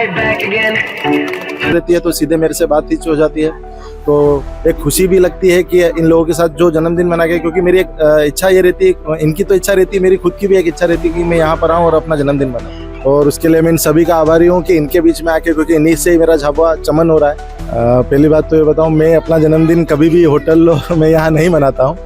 रहती है तो सीधे मेरे से बातचीत हो जाती है, तो एक खुशी भी लगती है कि इन लोगों के साथ जो जन्मदिन मना गया, क्योंकि मेरी एक इच्छा ये रहती है, इनकी तो इच्छा रहती है, मेरी खुद की भी एक इच्छा रहती है कि मैं यहाँ पर आऊँ और अपना जन्मदिन मनाऊँ। और उसके लिए मैं इन सभी का आभारी हूँ कि इनके बीच में आके, क्योंकि इन्हीं से ही मेरा झाबुआ चमन हो रहा है। पहली बात तो ये बताऊँ, मैं अपना जन्मदिन कभी भी होटल लो मैं यहाँ नहीं मनाता हूँ।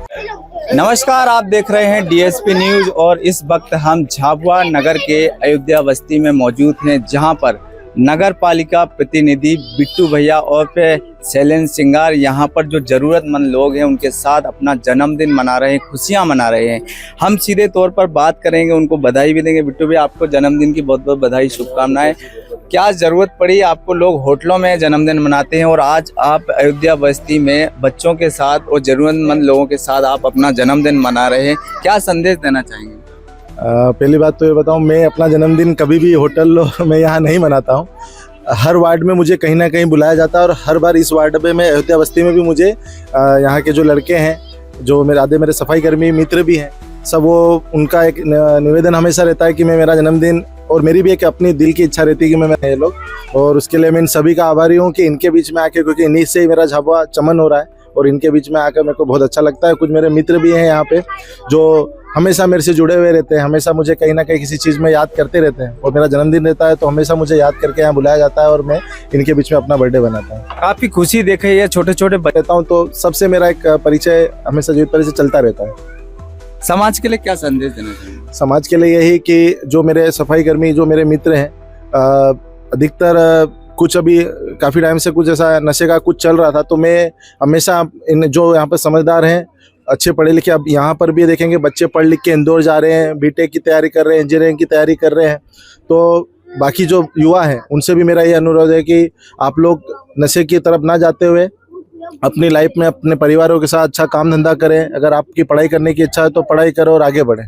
नमस्कार, आप देख रहे हैं डीएसपी न्यूज और इस वक्त हम झाबुआ नगर के अयोध्या बस्ती में मौजूद हैं, जहां पर नगर पालिका प्रतिनिधि बिट्टू भैया और फिर शैलेंद्र सिंगार यहां पर जो ज़रूरतमंद लोग हैं उनके साथ अपना जन्मदिन मना रहे हैं, खुशियां मना रहे हैं। हम सीधे तौर पर बात करेंगे, उनको बधाई भी देंगे। बिट्टू भैया, आपको जन्मदिन की बहुत बहुत बधाई, शुभकामनाएं। क्या ज़रूरत पड़ी आपको? लोग होटलों में जन्मदिन मनाते हैं और आज आप अयोध्या बस्ती में बच्चों के साथ और ज़रूरतमंद लोगों के साथ आप अपना जन्मदिन मना रहे हैं, क्या संदेश देना चाहेंगे? पहली बात तो ये बताऊं, मैं अपना जन्मदिन कभी भी होटल लो मैं यहाँ नहीं मनाता हूँ। हर वार्ड में मुझे कहीं ना कहीं बुलाया जाता है और हर बार इस वार्ड में, मैं अयोध्या बस्ती में भी मुझे यहाँ के जो लड़के हैं, जो मेरे सफाई कर्मी मित्र भी हैं, सब वो उनका एक निवेदन हमेशा रहता है कि मैं मेरा जन्मदिन, और मेरी भी एक अपनी दिल की इच्छा रहती है कि मैं ये लोग, और उसके लिए मैं इन सभी का आभारी हूँ कि इनके बीच में आके, क्योंकि इन्हीं से ही मेरा झाबुआ चमन हो रहा है और इनके बीच में आकर मेरे को बहुत अच्छा लगता है। कुछ मेरे मित्र भी हैं यहाँ पे जो हमेशा मेरे से जुड़े हुए रहते हैं, हमेशा मुझे कहीं ना कहीं किसी चीज़ में याद करते रहते हैं, और मेरा जन्मदिन रहता है तो हमेशा मुझे याद करके यहाँ बुलाया जाता है और मैं इनके बीच में अपना बर्थडे बनाता हूँ। काफ़ी खुशी देख रही है, छोटे छोटे रहता हूँ तो सबसे मेरा एक परिचय हमेशा जीवित परिचय चलता रहता है। समाज के लिए क्या संदेश देना चाहिए? समाज के लिए यही कि जो मेरे सफाई कर्मी, जो मेरे मित्र हैं, अधिकतर कुछ अभी काफ़ी टाइम से कुछ ऐसा नशे का कुछ चल रहा था, तो मैं हमेशा इन जो यहाँ पर समझदार हैं, अच्छे पढ़े लिखे, अब यहाँ पर भी देखेंगे बच्चे पढ़ लिख के इंदौर जा रहे हैं, बीटेक की तैयारी कर रहे हैं, इंजीनियरिंग की तैयारी कर रहे हैं, तो बाकी जो युवा हैं उनसे भी मेरा ये अनुरोध है कि आप लोग नशे की तरफ ना जाते हुए अपनी लाइफ में अपने परिवारों के साथ अच्छा काम धंधा करें। अगर आपकी पढ़ाई करने की इच्छा है तो पढ़ाई करो और आगे बढ़ें।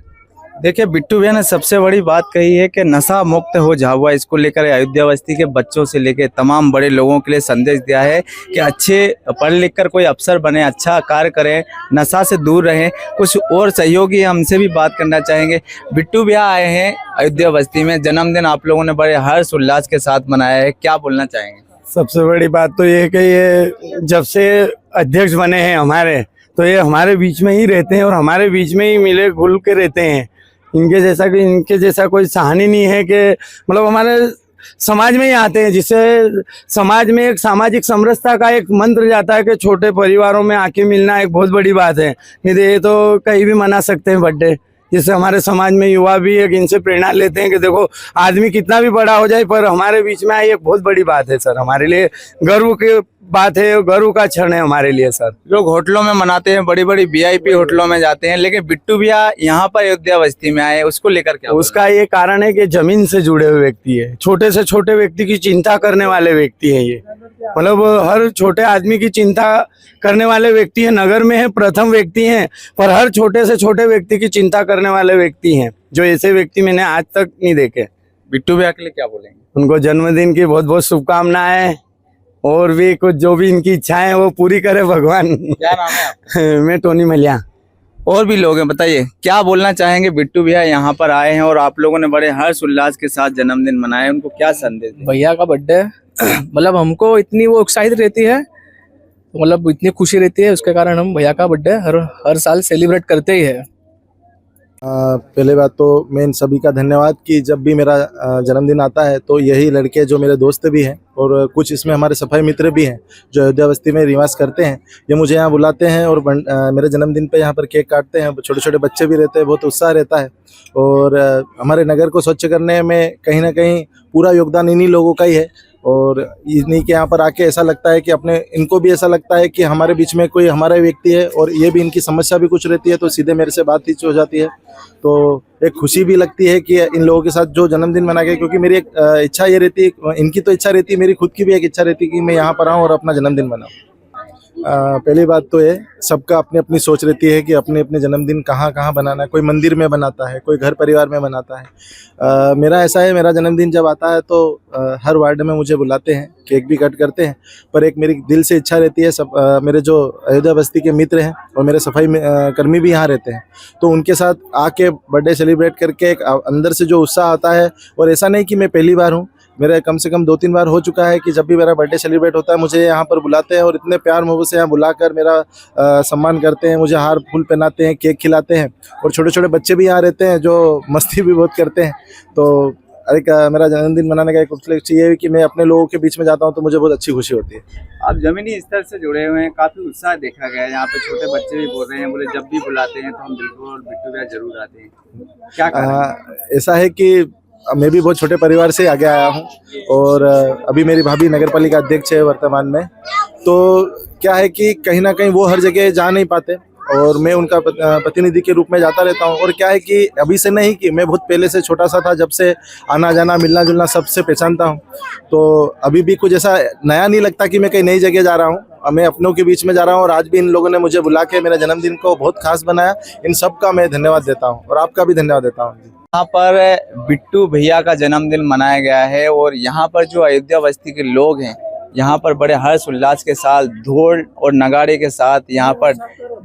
देखिए, बिट्टू भैया ने सबसे बड़ी बात कही है कि नशा मुक्त हो झाबुआ, इसको लेकर अयोध्या बस्ती के बच्चों से लेकर तमाम बड़े लोगों के लिए संदेश दिया है कि अच्छे पढ़ लिख कर कोई अफसर बने, अच्छा कार्य करें, नशा से दूर रहें। कुछ और सहयोगी हमसे भी बात करना चाहेंगे। बिट्टू भैया आए हैं अयोध्या बस्ती में, जन्मदिन आप लोगों ने बड़े हर्ष उल्लास के साथ मनाया है, क्या बोलना चाहेंगे? सबसे बड़ी बात तो ये है कि ये जब से अध्यक्ष बने हैं हमारे, तो ये हमारे बीच में ही रहते हैं और हमारे बीच में ही मिले घुल के रहते हैं। इनके जैसा कोई सहानी नहीं है कि मतलब हमारे समाज में ही आते हैं, जिससे समाज में एक सामाजिक समरसता का एक मंत्र जाता है कि छोटे परिवारों में आके मिलना एक बहुत बड़ी बात है। नहीं तो ये तो कहीं भी मना सकते हैं बर्थडे, जिससे हमारे समाज में युवा भी एक इनसे प्रेरणा लेते हैं कि देखो आदमी कितना भी बड़ा हो जाए पर हमारे बीच में आई एक बहुत बड़ी बात है सर, हमारे लिए गर्व की बात है, गर्व का क्षण है हमारे लिए सर। लोग होटलों में मनाते हैं, बड़ी बड़ी वीआईपी होटलों में जाते हैं, लेकिन बिट्टू भैया यहाँ पर अयोध्या बस्ती में आए, उसको लेकर क्या? उसका ये कारण है कि जमीन से जुड़े हुए व्यक्ति है, छोटे से छोटे व्यक्ति की चिंता करने वाले व्यक्ति है ये, मतलब हर छोटे आदमी की चिंता करने वाले व्यक्ति है। नगर में है प्रथम व्यक्ति हैं, पर हर छोटे से छोटे व्यक्ति की चिंता करने वाले व्यक्ति हैं, जो ऐसे व्यक्ति मैंने आज तक नहीं देखे। बिट्टू भैया के लिए क्या बोलेंगे? उनको जन्मदिन की बहुत बहुत शुभकामनाएं, और भी कुछ जो भी इनकी इच्छाएं वो पूरी करे भगवान। क्या नाम है आपका? मैं टोनी मलिया। और भी लोग हैं, बताइए क्या बोलना चाहेंगे? बिट्टू भैया यहाँ पर आए हैं और आप लोगों ने बड़े हर्ष उल्लास के साथ जन्मदिन मनाया, उनको क्या संदेश दें? भैया का बर्थडे मतलब हमको इतनी वो उत्साहित रहती है, मतलब इतनी खुशी रहती है, उसके कारण हम भैया का बर्थडे हर साल सेलिब्रेट करते ही है। पहले बात तो मैं इन सभी का धन्यवाद कि जब भी मेरा जन्मदिन आता है तो यही लड़के जो मेरे दोस्त भी हैं और कुछ इसमें हमारे सफाई मित्र भी हैं जो अयोध्या बस्ती में निवास करते हैं, ये मुझे यहाँ बुलाते हैं और मेरे जन्मदिन पे यहाँ पर केक काटते हैं। छोटे छोटे बच्चे भी रहते हैं, बहुत उत्साह रहता है, और हमारे नगर को स्वच्छ करने में कहीं ना कहीं पूरा योगदान इन्हीं लोगों का ही है। और इन्हीं के यहाँ पर आके ऐसा लगता है कि इनको भी ऐसा लगता है कि हमारे बीच में कोई हमारा व्यक्ति है, और ये भी इनकी समस्या भी कुछ रहती है तो सीधे मेरे से बातचीत हो जाती है, तो एक खुशी भी लगती है कि इन लोगों के साथ जो जन्मदिन मना गया, क्योंकि मेरी एक इच्छा ये रहती है, इनकी तो इच्छा रहती है, मेरी खुद की भी एक इच्छा रहती है कि मैं यहाँ पर आऊँ और अपना जन्मदिन मनाऊँ। पहली बात तो ये, सबका अपनी अपनी सोच रहती है कि अपने अपने जन्मदिन कहाँ कहाँ बनाना है। कोई मंदिर में बनाता है, कोई घर परिवार में बनाता है। मेरा ऐसा है, मेरा जन्मदिन जब आता है तो हर वार्ड में मुझे बुलाते हैं, केक भी कट करते हैं, पर एक मेरी दिल से इच्छा रहती है, सब मेरे जो अयोध्या बस्ती के मित्र हैं और मेरे सफाई कर्मी भी यहाँ रहते हैं, तो उनके साथ आके बर्थडे सेलिब्रेट करके एक अंदर से जो उत्साह आता है, और ऐसा नहीं कि मैं पहली बार हूँ, मेरे कम से कम 2-3 बार हो चुका है कि जब भी मेरा बर्थडे सेलिब्रेट होता है मुझे यहाँ पर बुलाते हैं और इतने प्यार मोहब्बत से यहाँ बुलाकर मेरा सम्मान करते हैं, मुझे हार फूल पहनाते हैं, केक खिलाते हैं और छोटे छोटे बच्चे भी यहाँ रहते हैं जो मस्ती भी बहुत करते हैं। तो एक मेरा जन्मदिन मनाने का एक उपलक्ष्य ये है कि मैं अपने लोगों के बीच में जाता हूँ तो मुझे बहुत अच्छी खुशी होती है। आप जमीनी स्तर से जुड़े हुए हैं, काफी उत्साह देखा गया है यहाँ पे। छोटे बच्चे भी बोल रहे हैं, बोले जब भी बुलाते हैं तो हम बिल्कुल बिट्टू भैया जरूर आते हैं। क्या कारण है? ऐसा है कि मैं भी बहुत छोटे परिवार से आगे आया हूँ और अभी मेरी भाभी नगर पालिका अध्यक्ष है वर्तमान में। तो क्या है कि कहीं ना कहीं वो हर जगह जा नहीं पाते और मैं उनका प्रतिनिधि के रूप में जाता रहता हूँ। और क्या है कि अभी से नहीं कि मैं बहुत पहले से छोटा सा था, जब से आना जाना मिलना जुलना सबसे पहचानता हूँ। तो अभी भी कुछ ऐसा नया नहीं लगता कि मैं कहीं नई जगह जा रहा हूँ, मैं अपनों के बीच में जा रहा हूँ। और आज भी इन लोगों ने मुझे बुला के मेरे जन्मदिन को बहुत खास बनाया, इन सब का मैं धन्यवाद देता हूँ और आपका भी धन्यवाद देता हूँ। यहाँ पर बिट्टू भैया का जन्मदिन मनाया गया है और यहाँ पर जो अयोध्या बस्ती के लोग हैं यहाँ पर बड़े हर्ष उल्लास के साथ ढोल और नगाड़े के साथ यहाँ पर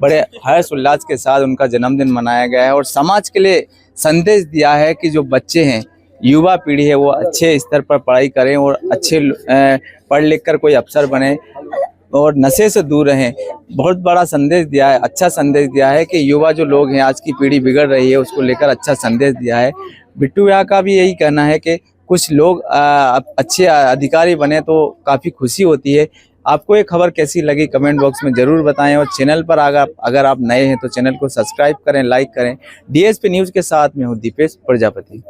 बड़े हर्ष उल्लास के साथ उनका जन्मदिन मनाया गया है और समाज के लिए संदेश दिया है कि जो बच्चे हैं, युवा पीढ़ी है, वो अच्छे स्तर पर पढ़ाई करें और अच्छे पढ़ लिख कर कोई अफसर बने और नशे से दूर रहें। बहुत बड़ा संदेश दिया है, अच्छा संदेश दिया है कि युवा जो लोग हैं, आज की पीढ़ी बिगड़ रही है, उसको लेकर अच्छा संदेश दिया है। बिट्टू भैया का भी यही कहना है कि कुछ लोग अच्छे अधिकारी बने तो काफ़ी खुशी होती है। आपको ये खबर कैसी लगी कमेंट बॉक्स में ज़रूर बताएं और चैनल पर अगर आप नए हैं तो चैनल को सब्सक्राइब करें, लाइक करें। डीएसपी न्यूज़ के साथ में हूँ दीपेश प्रजापति।